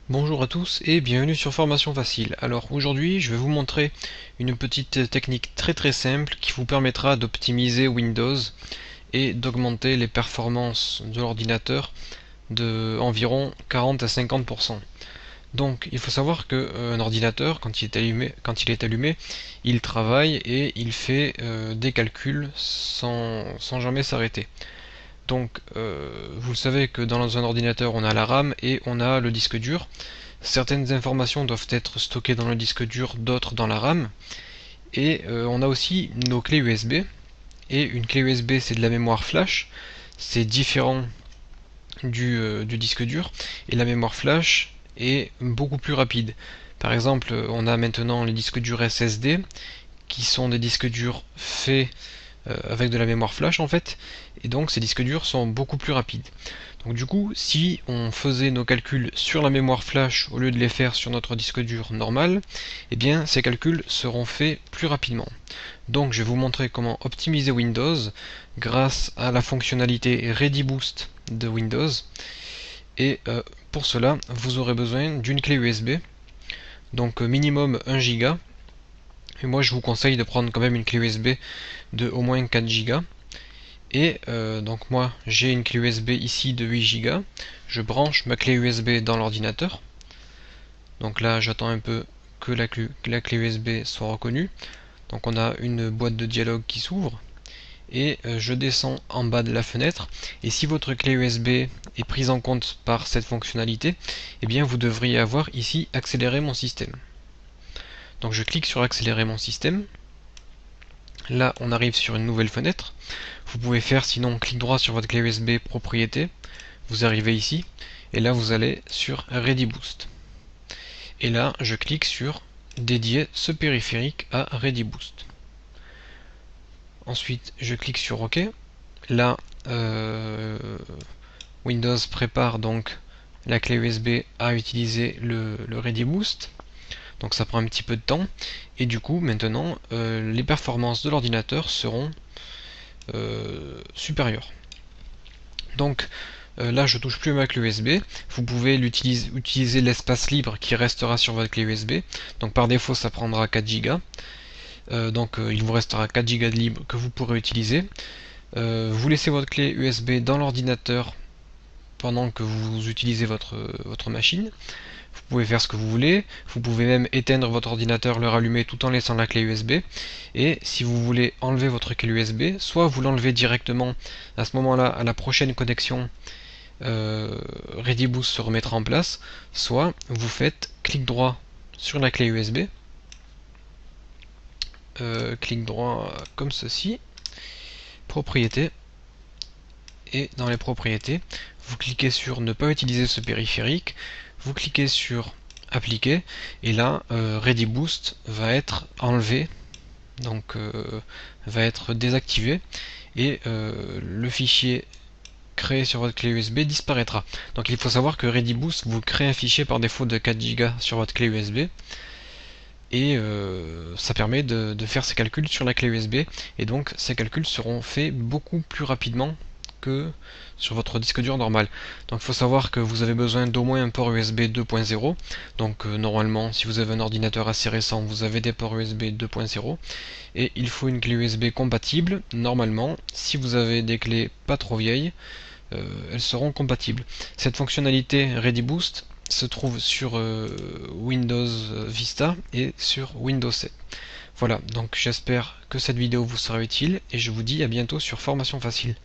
Bonjour à tous et bienvenue sur Formation Facile. Alors aujourd'hui je vais vous montrer une petite technique très simple qui vous permettra d'optimiser Windows et d'augmenter les performances de l'ordinateur de environ 40 à 50%. Donc il faut savoir qu'un ordinateur quand il est allumé, il travaille et il fait des calculs sans jamais s'arrêter. Donc, vous le savez que dans un ordinateur, on a la RAM et on a le disque dur. Certaines informations doivent être stockées dans le disque dur, d'autres dans la RAM. Et on a aussi nos clés USB. Et une clé USB, c'est de la mémoire flash. C'est différent du disque dur. Et la mémoire flash est beaucoup plus rapide. Par exemple, on a maintenant les disques durs SSD, qui sont des disques durs faits avec de la mémoire flash en fait, et donc ces disques durs sont beaucoup plus rapides. Donc du coup, si on faisait nos calculs sur la mémoire flash au lieu de les faire sur notre disque dur normal, eh bien ces calculs seront faits plus rapidement. Donc je vais vous montrer comment optimiser Windows grâce à la fonctionnalité ReadyBoost de Windows. Et pour cela, vous aurez besoin d'une clé USB, donc minimum 1 Go. Et moi je vous conseille de prendre quand même une clé USB de au moins 4 Go. Et donc moi j'ai une clé USB ici de 8 Go. Je branche ma clé USB dans l'ordinateur. Donc là j'attends un peu que la clé USB soit reconnue. Donc on a une boîte de dialogue qui s'ouvre. Et je descends en bas de la fenêtre. Et si votre clé USB est prise en compte par cette fonctionnalité, eh bien vous devriez avoir ici accélérer mon système. Donc je clique sur accélérer mon système. Là on arrive sur une nouvelle fenêtre. Vous pouvez faire sinon clic droit sur votre clé USB propriété, vous arrivez ici, et là vous allez sur ReadyBoost. Et là je clique sur dédier ce périphérique à ReadyBoost. Ensuite je clique sur OK. Là Windows prépare donc la clé USB à utiliser le ReadyBoost. Donc ça prend un petit peu de temps. Et du coup maintenant les performances de l'ordinateur seront supérieures. Donc là je touche plus à ma clé USB. Vous pouvez utiliser l'espace libre qui restera sur votre clé USB. Donc par défaut ça prendra 4 Go. Donc il vous restera 4 Go de libre que vous pourrez utiliser. Vous laissez votre clé USB dans l'ordinateur pendant que vous utilisez votre machine. Vous pouvez faire ce que vous voulez, vous pouvez même éteindre votre ordinateur, le rallumer tout en laissant la clé USB. Et si vous voulez enlever votre clé USB, soit vous l'enlevez directement à ce moment-là à la prochaine connexion, ReadyBoost se remettra en place, soit vous faites clic droit sur la clé USB, clic droit comme ceci, propriétés, et dans les propriétés, vous cliquez sur ne pas utiliser ce périphérique, vous cliquez sur appliquer, et là ReadyBoost va être enlevé, donc va être désactivé, et le fichier créé sur votre clé USB disparaîtra. Donc il faut savoir que ReadyBoost vous crée un fichier par défaut de 4 Go sur votre clé USB, et ça permet de faire ces calculs sur la clé USB, et donc ces calculs seront faits beaucoup plus rapidement que sur votre disque dur normal. Donc il faut savoir que vous avez besoin d'au moins un port USB 2.0. Donc normalement si vous avez un ordinateur assez récent, vous avez des ports USB 2.0, et il faut une clé USB compatible. Normalement si vous avez des clés pas trop vieilles, elles seront compatibles. Cette fonctionnalité ReadyBoost se trouve sur Windows Vista et sur Windows 7. Voilà, donc j'espère que cette vidéo vous sera utile et je vous dis à bientôt sur Formation Facile.